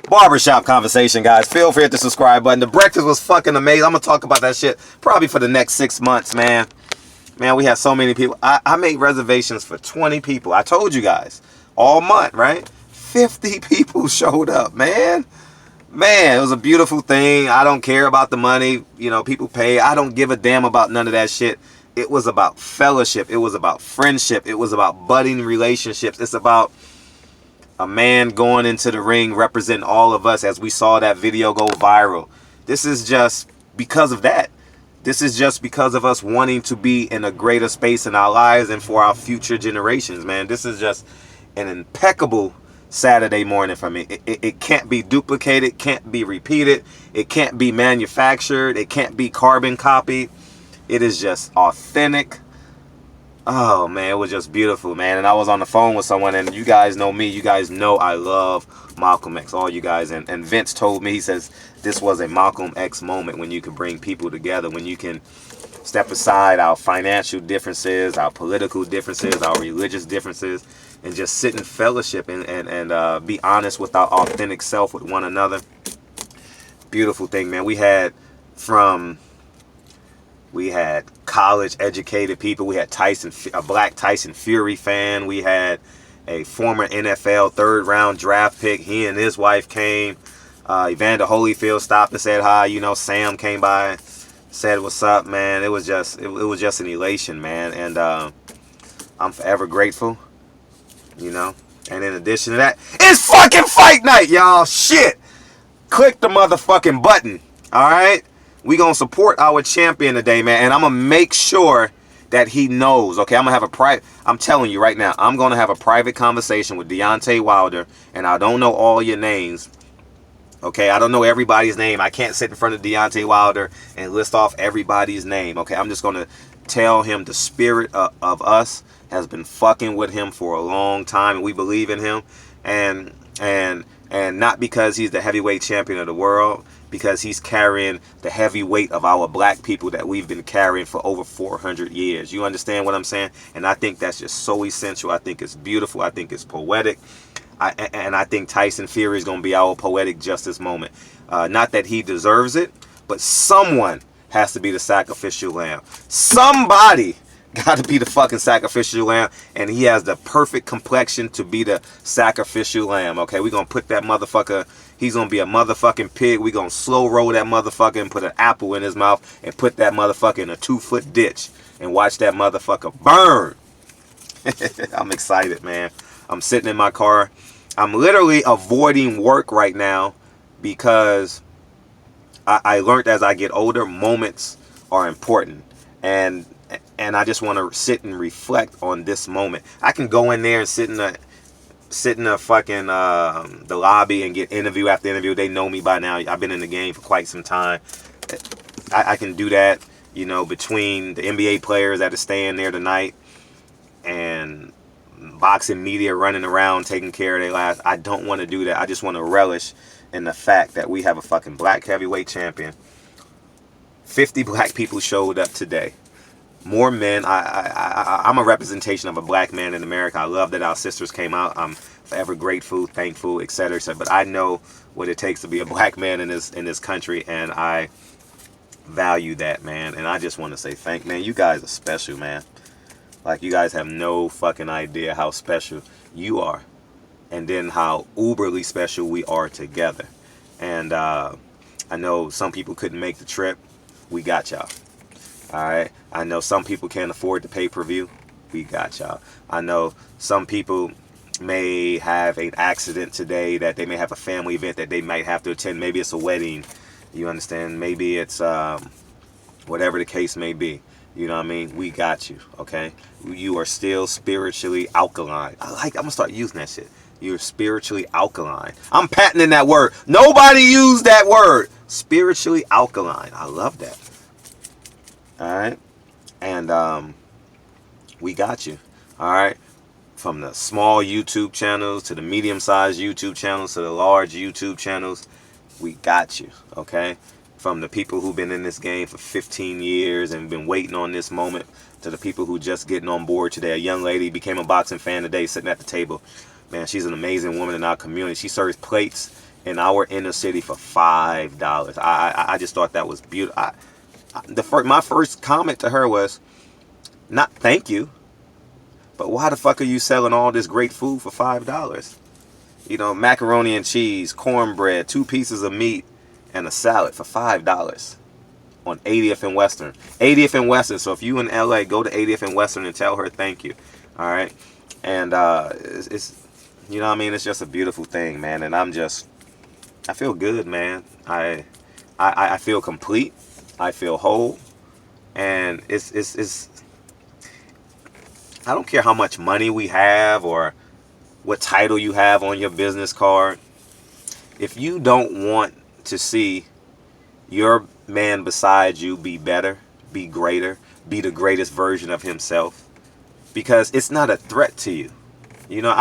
barbershop conversation, guys. Feel free to hit the subscribe button. The breakfast was fucking amazing. I'm gonna talk about that shit probably for the next 6 months, man. Man, we had so many people. I made reservations for 20 people. I told you guys all month, right? 50 people showed up, man. Man, it was a beautiful thing. I don't care about the money. You know, people pay. I don't give a damn about none of that shit. It was about fellowship. It was about friendship. It was about budding relationships. It's about a man going into the ring representing all of us as we saw that video go viral. This is just because of that. This is just because of us wanting to be in a greater space in our lives and for our future generations, man. This is just an impeccable Saturday morning for me. It can't be duplicated, can't be repeated, it can't be manufactured, it can't be carbon copied. It is just authentic. Oh man, it was just beautiful, man. And I was on the phone with someone, and you guys know me, you guys know I love Malcolm X, all you guys. And Vince told me, he says, this was a Malcolm X moment when you can bring people together, when you can step aside our financial differences, our political differences, our religious differences, and just sit in fellowship and be honest with our authentic self with one another. Beautiful thing, man. We had college educated people. We had a black Tyson Fury fan. We had a former NFL 3rd round draft pick. He and his wife came. Evander Holyfield stopped and said hi. You know, Sam came by, said what's up, man. It was just an elation, man. And I'm forever grateful, you know. And in addition to that, it's fucking fight night, y'all. Shit. Click the motherfucking button. All right. We gonna support our champion today, man, and I'm gonna make sure that he knows. Okay, I'm telling you right now, I'm gonna have a private conversation with Deontay Wilder, and I don't know all your names. Okay, I don't know everybody's name. I can't sit in front of Deontay Wilder and list off everybody's name. Okay, I'm just gonna tell him the spirit of us has been fucking with him for a long time, and we believe in him, and not because he's the heavyweight champion of the world, because he's carrying the heavy weight of our black people that we've been carrying for over 400 years. You understand what I'm saying? And I think that's just so essential. I think it's beautiful. I think it's poetic. And I think Tyson Fury is going to be our poetic justice moment. Not that he deserves it, but someone has to be the sacrificial lamb. Somebody got to be the fucking sacrificial lamb, and he has the perfect complexion to be the sacrificial lamb. Okay, we're going to put that motherfucker, he's going to be a motherfucking pig. We're going to slow roll that motherfucker and put an apple in his mouth and put that motherfucker in a 2-foot ditch and watch that motherfucker burn. I'm excited, man. I'm sitting in my car. I'm literally avoiding work right now because I learned as I get older, moments are important. And I just want to sit and reflect on this moment. I can go in there and sit in the fucking the lobby and get interview after interview. They know me by now. I've been in the game for quite some time. I can do that, you know, between the NBA players that are staying there tonight and boxing media running around taking care of their lives. I don't want to do that. I just want to relish in the fact that we have a fucking black heavyweight champion. 50 black people showed up today. More men. I'm a representation of a black man in America. I love that our sisters came out. I'm forever grateful, thankful, etc. But I know what it takes to be a black man in this country, and I value that, man. And I just want to say man, you guys are special, man. Like, you guys have no fucking idea how special you are, and then how uberly special we are together. And I know some people couldn't make the trip. We got y'all. Alright, I know some people can't afford the pay-per-view. We got y'all. I know some people may have an accident today, that they may have a family event that they might have to attend. Maybe it's a wedding. You understand? Maybe it's whatever the case may be. You know what I mean? We got you, okay? You are still spiritually alkaline. I'm gonna start using that shit. You're spiritually alkaline. I'm patenting that word. Nobody used that word. Spiritually alkaline. I love that. Alright? And we got you. Alright? From the small YouTube channels to the medium-sized YouTube channels to the large YouTube channels, we got you. Okay? From the people who've been in this game for 15 years and been waiting on this moment, to the people who just getting on board today. A young lady became a boxing fan today, sitting at the table. Man, she's an amazing woman in our community. She serves plates in our inner city for $5. I just thought that was beautiful. My first comment to her was, not thank you, but why the fuck are you selling all this great food for $5? You know, macaroni and cheese, cornbread, 2 pieces of meat, and a salad for $5 on 80th and Western. 80th and Western. So if you in LA, go to 80th and Western and tell her thank you. All right. And it's you know what I mean? It's just a beautiful thing, man. And I feel good, man. I feel complete. I feel whole. And it's I don't care how much money we have or what title you have on your business card. If you don't want to see your man beside you be better, be greater, be the greatest version of himself, because it's not a threat to you. You know,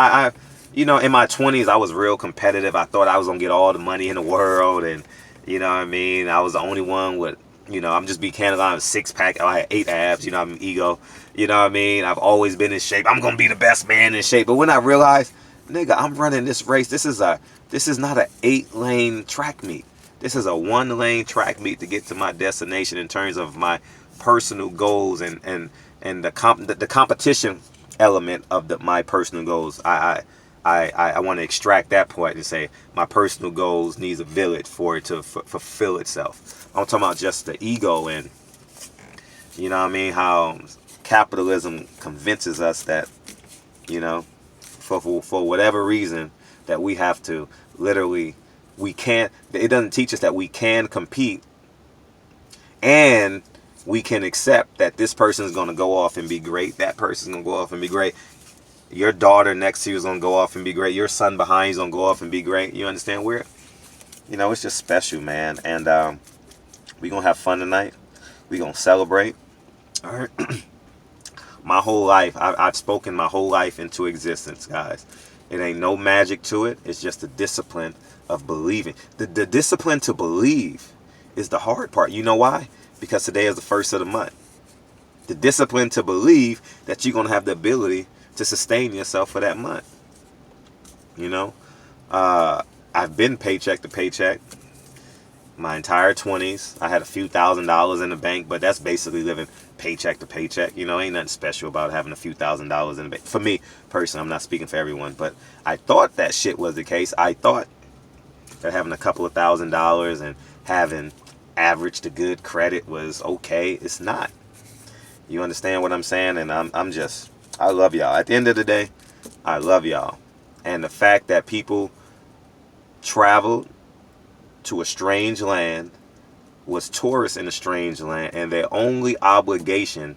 in my 20s, I was real competitive. I thought I was going to get all the money in the world. And, you know what I mean? I was the only one with, you know, I'm just be candid. I have a 6-pack. I had 8 abs. You know, I'm an ego. You know what I mean? I've always been in shape. I'm going to be the best man in shape. But when I realized, nigga, I'm running this race. This is not an 8-lane track meet. This is a 1-lane track meet to get to my destination in terms of my personal goals and the competition element of my personal goals. I want to extract that point and say my personal goals needs a village for it to fulfill itself. I'm talking about just the ego, and you know what I mean, how capitalism convinces us that, you know, for whatever reason, that we have to literally, we can't, it doesn't teach us that we can compete and we can accept that this person is going to go off and be great. That person is going to go off and be great. Your daughter next to you is going to go off and be great. Your son behind you is going to go off and be great. You understand? You know, it's just special, man. And we're going to have fun tonight. We're going to celebrate. All right. My whole life, I've spoken my whole life into existence, guys. It ain't no magic to it. It's just the discipline of believing. The discipline to believe is the hard part. You know why? Because today is the first of the month. The discipline to believe that you're going to have the ability to sustain yourself for that month. You know, I've been paycheck to paycheck my entire 20s. I had a few $1,000s in the bank, but that's basically living paycheck to paycheck. You know, ain't nothing special about having a few $1,000s in the bank. For me, personally, I'm not speaking for everyone, but I thought that shit was the case. I thought that having a couple of $1,000s and having average to good credit was okay. It's not. You understand what I'm saying? And I love y'all. At the end of the day, I love y'all. And the fact that people traveled to a strange land, was tourists in a strange land, and their only obligation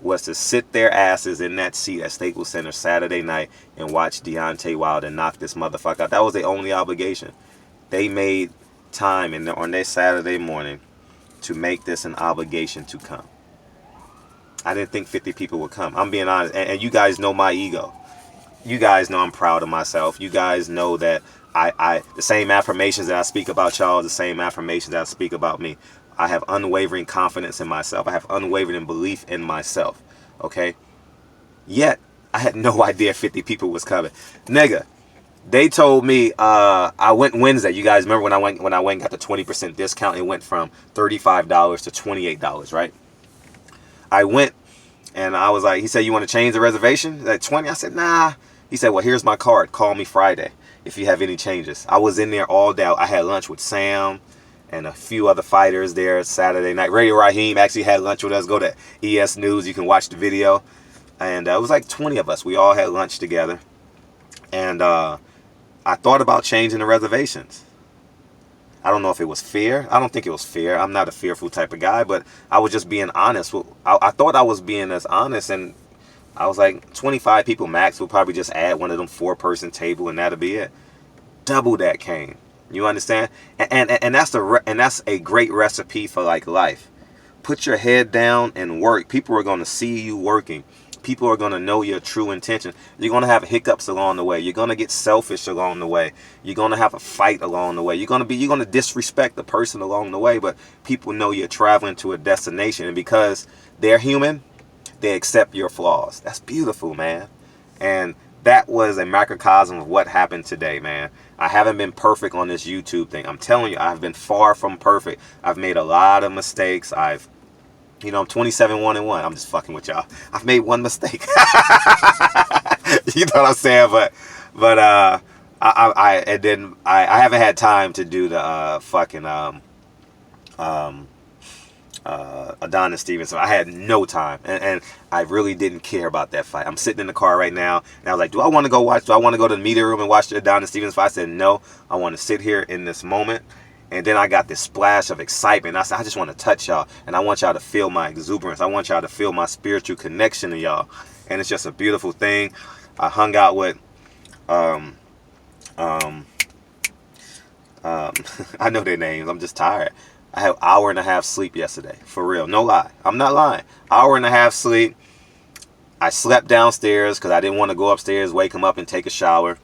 was to sit their asses in that seat at Staples Center Saturday night and watch Deontay Wilder knock this motherfucker out. That was their only obligation. They made time on their Saturday morning to make this an obligation to come. I didn't think 50 people would come. I'm being honest. And you guys know my ego. You guys know I'm proud of myself. You guys know that the same affirmations that I speak about y'all, the same affirmations that I speak about me. I have unwavering confidence in myself. I have unwavering belief in myself. Okay? Yet, I had no idea 50 people was coming. Nigga, they told me, I went Wednesday. You guys remember when I went and got the 20% discount? It went from $35 to $28, right? I went and I was like, he said, you want to change the reservation? At 20? I said, nah. He said, well, here's my card. Call me Friday if you have any changes. I was in there all day. I had lunch with Sam and a few other fighters there Saturday night. Radio Raheem actually had lunch with us. Go to ES News. You can watch the video. And it was like 20 of us. We all had lunch together. And I thought about changing the reservations. I don't know if it was fear. I don't think it was fear. I'm not a fearful type of guy, but I was just being honest. I thought I was being as honest, and I was like, 25 people max. We'll probably just add one of them 4-person table, and that'll be it. Double that came. You understand? And that's a great recipe for like life. Put your head down and work. People are going to see you working. People are going to know your true intention. You're going to have hiccups along the way. You're going to get selfish along the way. You're going to have a fight along the way. You're going to disrespect the person along the way, but people know you're traveling to a destination, and because they're human, they accept your flaws. That's beautiful, man. And that was a microcosm of what happened today, man. I haven't been perfect on this YouTube thing. I'm telling you, I've been far from perfect. I've made a lot of mistakes. I'm 27-1-1. I'm just fucking with y'all. I've made one mistake. You know what I'm saying? But I haven't had time to do the fucking Adonis Stevenson. I had no time, and I really didn't care about that fight. I'm sitting in the car right now, and I was like, do I want to go to the media room and watch the Adonis Stevenson fight? I said, no, I want to sit here in this moment. And then I got this splash of excitement. I said, I just want to touch y'all, and I want y'all to feel my exuberance. I want y'all to feel my spiritual connection to y'all, and it's just a beautiful thing. I hung out with I know their names. I'm just tired. I had an hour and a half sleep yesterday. For real. No lie. I'm not lying. Hour and a half sleep. I slept downstairs because I didn't want to go upstairs, wake him up, and take a shower.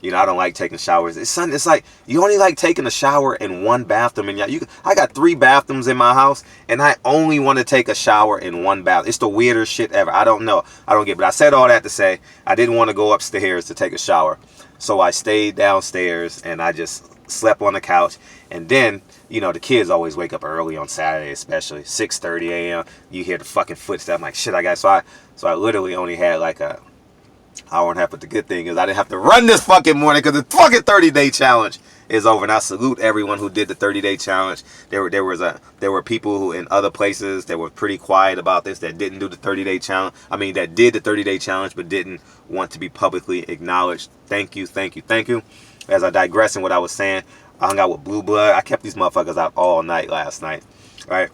You know, I don't like taking showers. It's like you only like taking a shower in one bathroom. And I got 3 bathrooms in my house, and I only want to take a shower in one bath. It's the weirdest shit ever. I don't know. I don't get it. But I said all that to say I didn't want to go upstairs to take a shower. So I stayed downstairs, and I just slept on the couch. And then, you know, the kids always wake up early on Saturday, especially 6:30 a.m. You hear the fucking footsteps. I'm like, shit, I got. So I literally only had like a hour and a half. But the good thing is I didn't have to run this fucking morning because the fucking 30-day challenge is over. And I salute everyone who did the 30-day challenge. There were people who in other places that were pretty quiet about this, that didn't do the 30-day challenge. I mean, that did the 30-day challenge but didn't want to be publicly acknowledged. Thank you, thank you, thank you. As I digress in what I was saying, I hung out with Blue Blood. I kept these motherfuckers out all night last night. Right?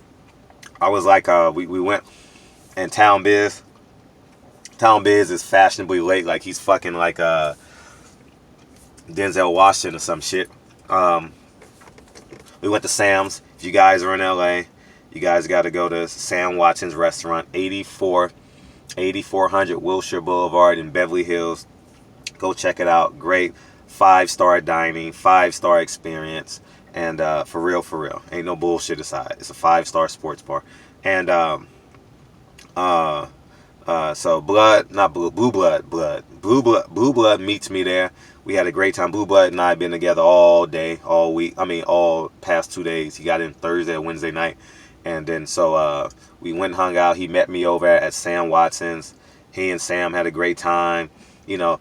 I was like, we went in Town Biz. Town Biz is fashionably late, like he's fucking like Denzel Washington or some shit. We went to Sam's. If you guys are in LA, you guys got to go to Sam Watson's restaurant, 8400 Wilshire Boulevard in Beverly Hills. Go check it out. Great 5-star dining, 5-star experience, and for real, ain't no bullshit aside. It's a 5-star sports bar, and so Blue Blood meets me there. We had a great time. Blue Blood and I have been together all day, all week. I mean, all past 2 days. He got in Thursday or Wednesday night, and then so we went and hung out. He met me over at Sam Watson's. He and Sam had a great time. You know,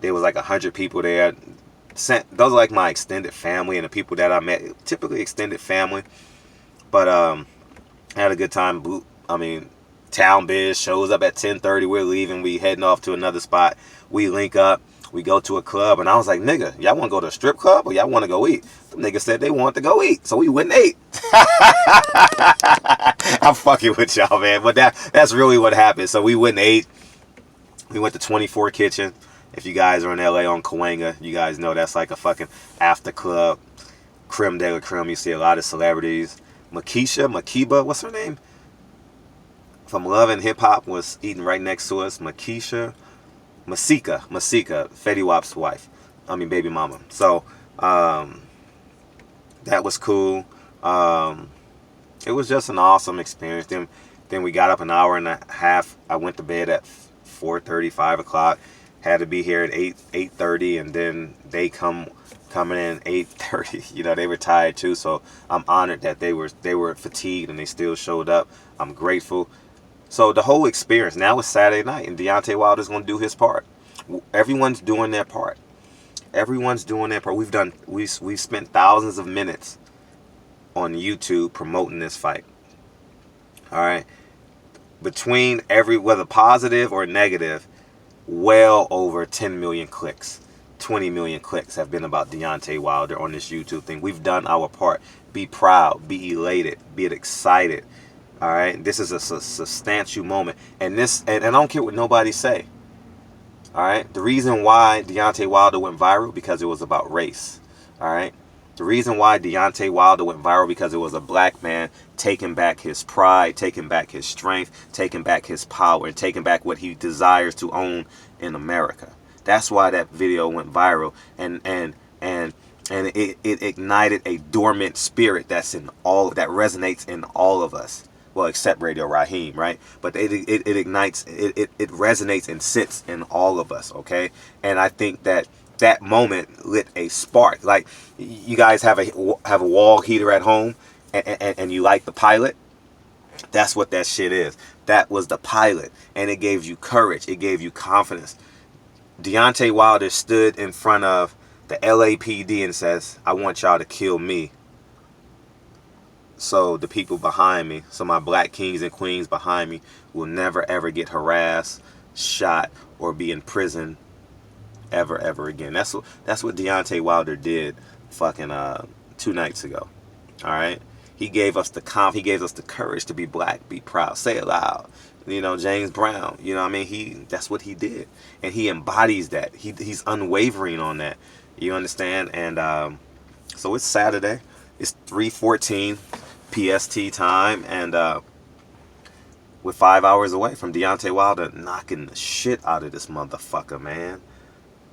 there was like 100 people there. Those are like my extended family and the people that I met. Typically extended family, but I had a good time. Town Biz shows up at 10:30. We're leaving. We heading off to another spot. We link up. We go to a club, and I was like, nigga, y'all want to go to a strip club or y'all want to go eat? The nigga said they want to go eat, so we went and ate. I'm fucking with y'all, man, but that's really what happened. So we went and ate. We went to 24 Kitchen. If you guys are in LA on Cahuenga, you guys know that's like a fucking after club. Creme de la creme. You see a lot of celebrities. Makiba, what's her name? From Love and Hip Hop was eating right next to us. Masika, Fetty Wap's wife. Baby mama. So, that was cool. It was just an awesome experience. Then we got up an hour and a half. I went to bed at 4:30, 5 o'clock. Had to be here at 8:30, and then they coming in 8:30. You know, they were tired too, so I'm honored that they were fatigued and they still showed up. I'm grateful. So the whole experience, now it's Saturday night, and Deontay Wilder's going to do his part. Everyone's doing their part. Everyone's doing their part. We've spent thousands of minutes on YouTube promoting this fight. All right, between whether positive or negative, well over 10 million clicks, 20 million clicks have been about Deontay Wilder on this YouTube thing. We've done our part. Be proud, be elated, be excited. All right, this is a substantial moment, and I don't care what nobody say. All right, the reason why Deontay Wilder went viral because it was about race. All right, the reason why Deontay Wilder went viral because it was a black man taking back his pride, taking back his strength, taking back his power, and taking back what he desires to own in America. That's why that video went viral, and it ignited a dormant spirit that resonates in all of us. Well, except Radio Raheem, right? But it ignites, it resonates and sits in all of us, okay? And I think that that moment lit a spark. Like, you guys have a wall heater at home, and you light the pilot. That's what that shit is. That was the pilot, and it gave you courage. It gave you confidence. Deontay Wilder stood in front of the LAPD and says, I want y'all to kill me, so the people behind me, so my black kings and queens behind me will never ever get harassed, shot, or be in prison ever again. That's what Deontay Wilder did fucking 2 nights ago. All right, he gave us he gave us the courage to be black, be proud, say it loud. You know, James Brown, you know what I mean? That's what he did, and he embodies that. He's unwavering on that. You understand? And so it's Saturday. It's 3:14 PST time, and we're 5 hours away from Deontay Wilder knocking the shit out of this motherfucker, man.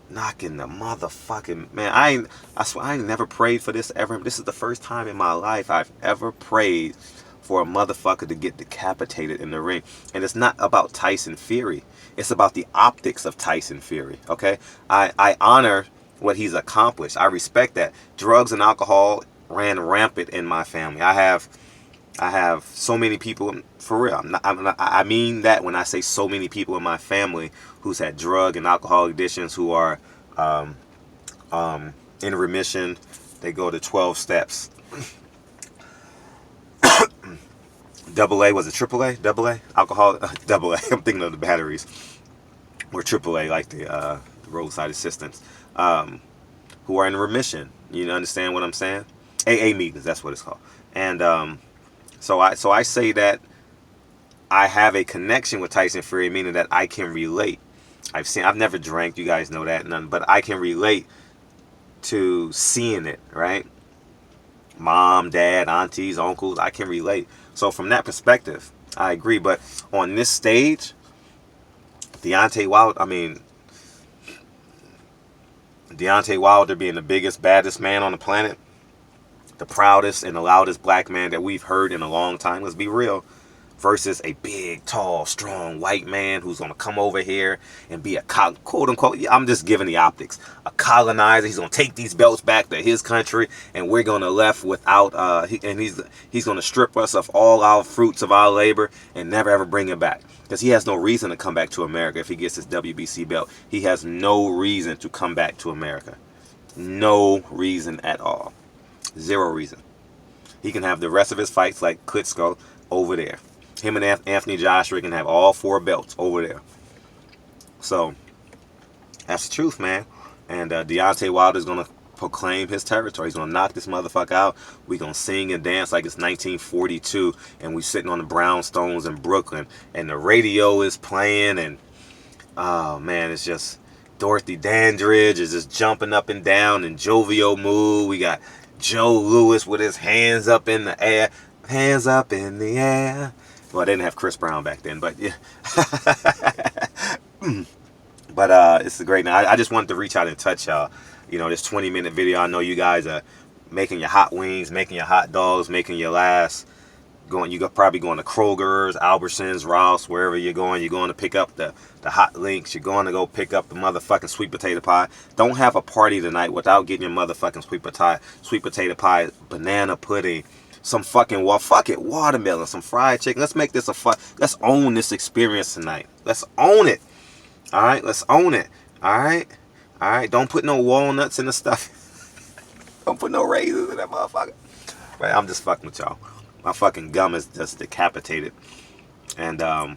Knocking the motherfucking, man. I swear I ain't never prayed for this ever. This is the first time in my life I've ever prayed for a motherfucker to get decapitated in the ring. And it's not about Tyson Fury. It's about the optics of Tyson Fury, okay? I honor what he's accomplished. I respect that. Drugs and alcohol ran rampant in my family. I have so many people, for real. I mean that when I say so many people in my family who's had drug and alcohol addictions, who are in remission. They go to 12 steps. Double A, was it triple A? Double A? Alcohol? Double A. I'm thinking of the batteries. Or triple A, like the roadside assistance. Who are in remission. You understand what I'm saying? AA meetings, that's what it's called. And so I say that I have a connection with Tyson Fury, meaning that I can relate. I've never drank, you guys know that, but I can relate to seeing it, right? Mom, dad, aunties, uncles, I can relate. So from that perspective, I agree. But on this stage, Deontay Wilder being the biggest, baddest man on the planet, the proudest and the loudest black man that we've heard in a long time, let's be real, versus a big, tall, strong white man who's going to come over here and be a quote unquote, I'm just giving the optics, a colonizer. He's going to take these belts back to his country, and we're going to left without he's going to strip us of all our fruits of our labor and never ever bring it back, because he has no reason to come back to America. If he gets his WBC belt, he has no reason to come back to America. No reason at all. Zero reason. He can have the rest of his fights like Klitschko over there. Him and Anthony Joshua can have all 4 belts over there. So that's the truth, man. And Deontay Wilder is going to proclaim his territory. He's going to knock this motherfucker out. We're going to sing and dance like it's 1942, and we sitting on the brownstones in Brooklyn, and the radio is playing, and oh man, it's just Dorothy Dandridge is just jumping up and down in jovial mood. We got Joe Louis with his hands up in the air. Hands up in the air. Well, I didn't have Chris Brown back then, but yeah. But it's a great night. I just wanted to reach out and touch y'all. You know, this 20-minute video. I know you guys are making your hot wings, making your hot dogs, making your last. You're probably going to Kroger's, Albertsons, Ross, wherever you're going. You're going to pick up the hot links. You're going to go pick up the motherfucking sweet potato pie. Don't have a party tonight without getting your motherfucking sweet potato pie, banana pudding, some fucking watermelon, some fried chicken. Let's make this let's own this experience tonight. Let's own it. All right, let's own it. All right. Don't put no walnuts in the stuff. Don't put no raisins in that motherfucker. Right, I'm just fucking with y'all. My fucking gum is just decapitated. And I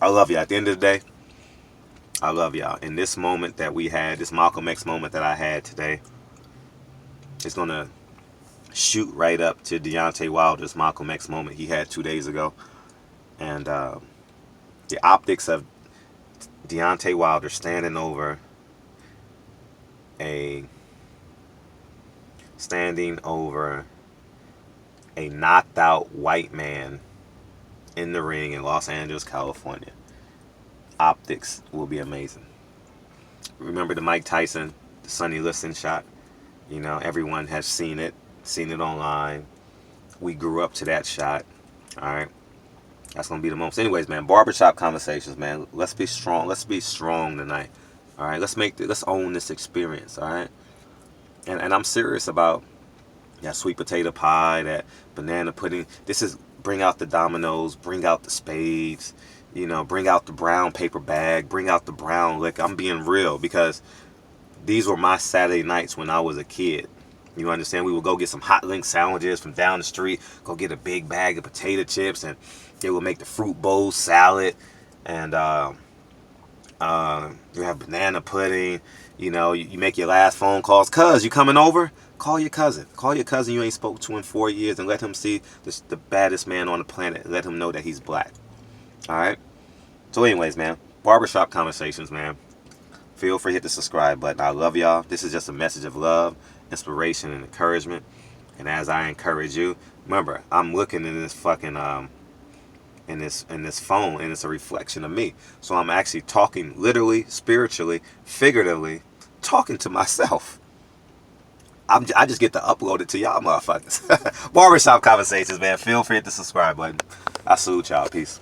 love you. At the end of the day, I love y'all. In this moment that we had, this Malcolm X moment that I had today, it's gonna shoot right up to Deontay Wilder's Malcolm X moment he had 2 days ago. And the optics of Deontay Wilder standing over a knocked out white man in the ring in Los Angeles, California. Optics will be amazing. Remember the Mike Tyson, the Sonny Liston shot? You know, everyone has seen it online. we grew up to that shot. All right. That's going to be the moment. So anyways, man, barbershop conversations, man. Let's be strong. Let's be strong tonight. All right. Let's own this experience. All right. And I'm serious about that sweet potato pie, that banana pudding. This is bring out the dominoes, bring out the spades, you know, bring out the brown paper bag, bring out the brown liquor. I'm being real because these were my Saturday nights when I was a kid. You understand? We would go get some hot link sandwiches from down the street, go get a big bag of potato chips, and they would make the fruit bowl salad, and you have banana pudding. You know, you make your last phone calls. Cuz, you coming over? Call your cousin. Call your cousin you ain't spoke to in 4 years and let him see the baddest man on the planet. Let him know that he's black. All right? So anyways, man, barbershop conversations, man. Feel free to hit the subscribe button. I love y'all. This is just a message of love, inspiration, and encouragement. And as I encourage you, remember, I'm looking in this fucking in this phone, and it's a reflection of me. So I'm actually talking literally, spiritually, figuratively, talking to myself. I just get to upload it to y'all motherfuckers. Barbershop conversations, man. Feel free to hit the subscribe button. I salute y'all. Peace.